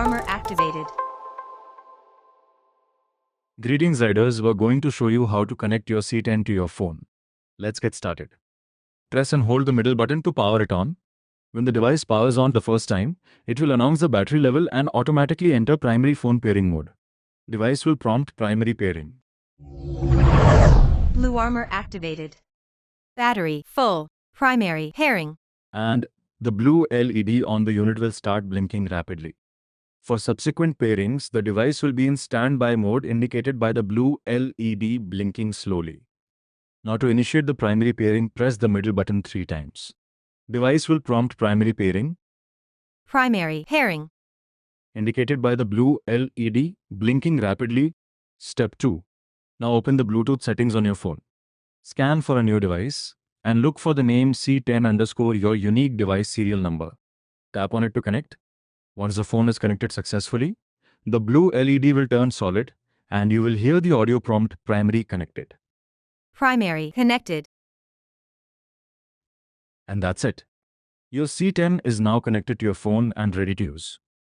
BluArmor activated. Greetings riders, we're going to show you how to connect your C10 to your phone. Let's get started. Press and hold the middle button to power it on. When the device powers on the first time, it will announce the battery level and automatically enter primary phone pairing mode. Device will prompt primary pairing. BluArmor activated. Battery full. Primary pairing. And the blue LED on the unit will start blinking rapidly. For subsequent pairings, the device will be in standby mode indicated by the blue LED blinking slowly. Now to initiate the primary pairing, press the middle button 3 times. Device will prompt primary pairing, Primary pairing. indicated by the blue LED blinking rapidly. Step 2. Now open the Bluetooth settings on your phone. Scan for a new device and look for the name C10_ your unique device serial number. Tap on it to connect. Once the phone is connected successfully, the blue LED will turn solid and you will hear the audio prompt primary connected. Primary connected. And that's it. Your C10 is now connected to your phone and ready to use.